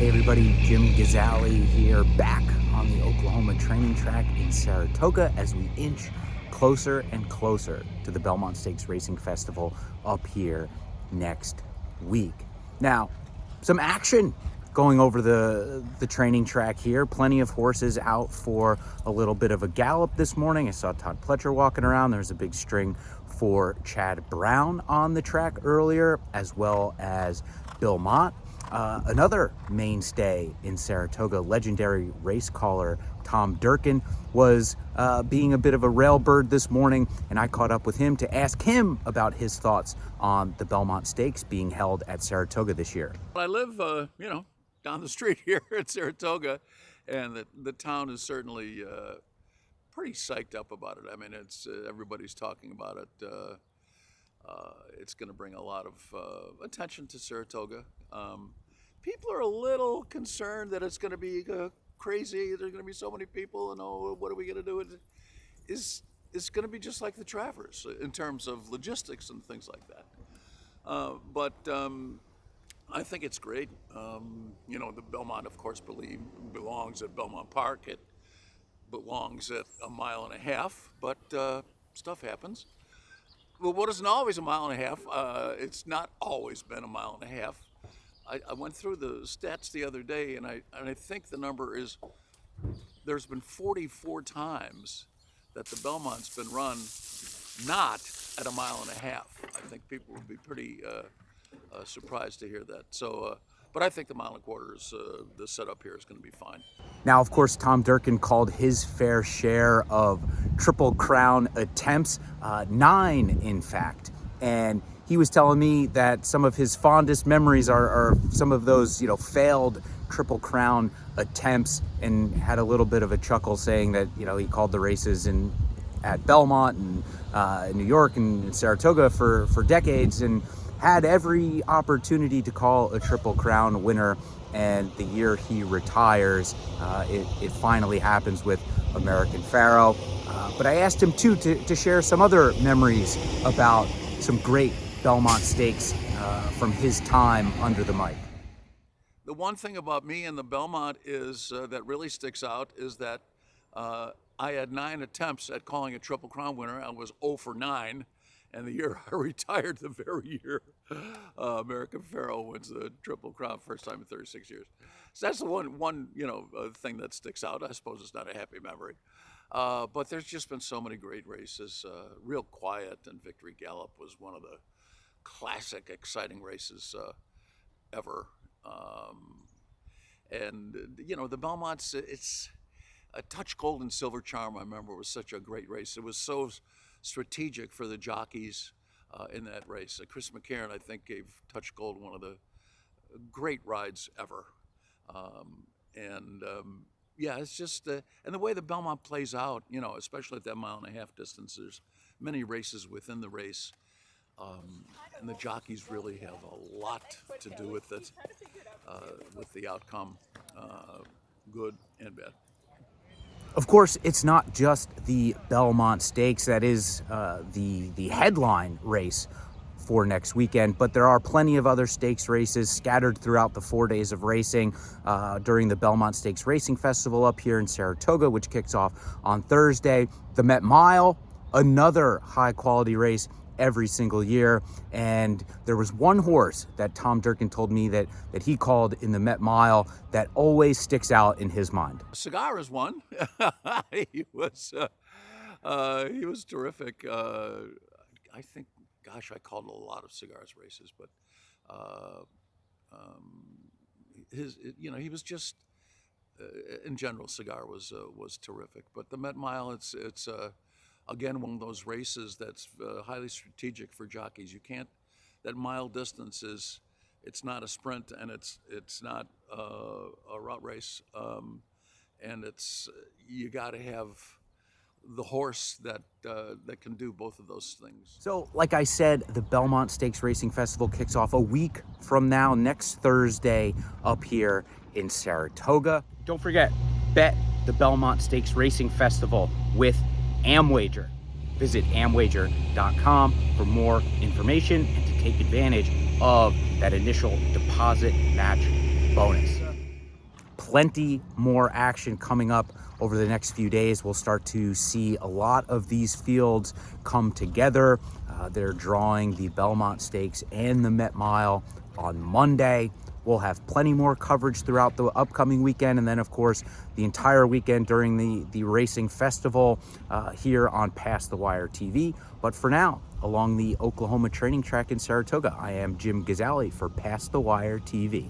Hey everybody, Jim Gazzale here, back on the Oklahoma training track in Saratoga as we inch closer and closer to the Belmont Stakes Racing Festival up here next week. Now, some action going over the training track here. Plenty of horses out for a little bit of a gallop this morning. I saw Todd Pletcher walking around. There's a big string for Chad Brown on the track earlier, as well as Belmont. Another mainstay in Saratoga, legendary race caller Tom Durkin, was being a bit of a railbird this morning, and I caught up with him to ask him about his thoughts on the Belmont Stakes being held at Saratoga this year. I live, down the street here at Saratoga, and the town is certainly pretty psyched up about it. I mean, it's everybody's talking about it. It's going to bring a lot of attention to Saratoga. People are a little concerned that it's going to be crazy. There's going to be so many people, and what are we going to do? It's going to be just like the Travers in terms of logistics and things like that. But I think it's great. The Belmont, of course, belongs at Belmont Park. It belongs at 1.5 miles, but stuff happens. Well, what isn't always 1.5 miles? It's not always been 1.5 miles. I went through the stats the other day, and I think the number is there's been 44 times that the Belmont's been run not at 1.5 miles. I think people would be pretty surprised to hear that. So, but I think the 1.25 miles, the setup here is going to be fine. Now, of course, Tom Durkin called his fair share of Triple Crown attempts, 9 in fact, and he was telling me that some of his fondest memories are some of those, failed Triple Crown attempts, and had a little bit of a chuckle saying that, he called the races at Belmont and in New York and in Saratoga for decades, and had every opportunity to call a Triple Crown winner. And the year he retires, it finally happens with American Pharoah. But I asked him too to share some other memories about some great Belmont Stakes from his time under the mic. The one thing about me and the Belmont is that really sticks out is that I had 9 attempts at calling a Triple Crown winner. I was 0 for 9, and the year I retired, the very year American Pharoah wins the Triple Crown, first time in 36 years. So that's the one thing that sticks out. I suppose it's not a happy memory. But there's just been so many great races. Real Quiet and Victory Gallop was one of the classic, exciting races ever. The Belmont's, it's a Touch Gold and Silver Charm, I remember, was such a great race. It was so strategic for the jockeys in that race. Chris McCarron, I think, gave Touch Gold one of the great rides ever. It's just, and the way the Belmont plays out, especially at that 1.5 mile distance, there's many races within the race. And the jockeys really have a lot to do with it, with the outcome, good and bad. Of course, it's not just the Belmont Stakes that is the headline race for next weekend, but there are plenty of other stakes races scattered throughout the 4 days of racing during the Belmont Stakes Racing Festival up here in Saratoga, which kicks off on Thursday. The Met Mile, another high-quality race every single year, and there was one horse that Tom Durkin told me that he called in the Met Mile that always sticks out in his mind. Cigar is one. He was terrific. I think, gosh, I called a lot of Cigars races, but he was just in general, Cigar was terrific. But the Met Mile, it's again, one of those races that's highly strategic for jockeys. That mile distance it's not a sprint, and it's not a route race, and you got to have the horse that can do both of those things. So, like I said, the Belmont Stakes Racing Festival kicks off a week from now, next Thursday, up here in Saratoga. Don't forget, bet the Belmont Stakes Racing Festival with Amwager. Visit amwager.com for more information and to take advantage of that initial deposit match bonus. plenty more action coming up over the next few days. We'll start to see a lot of these fields come together. They're drawing the Belmont Stakes and the Met Mile on Monday. We'll have plenty more coverage throughout the upcoming weekend, and then of course the entire weekend during the racing festival here on Past the Wire TV. But for now, along the Oklahoma training track in Saratoga, I am Jim Gazzale for Past the Wire TV.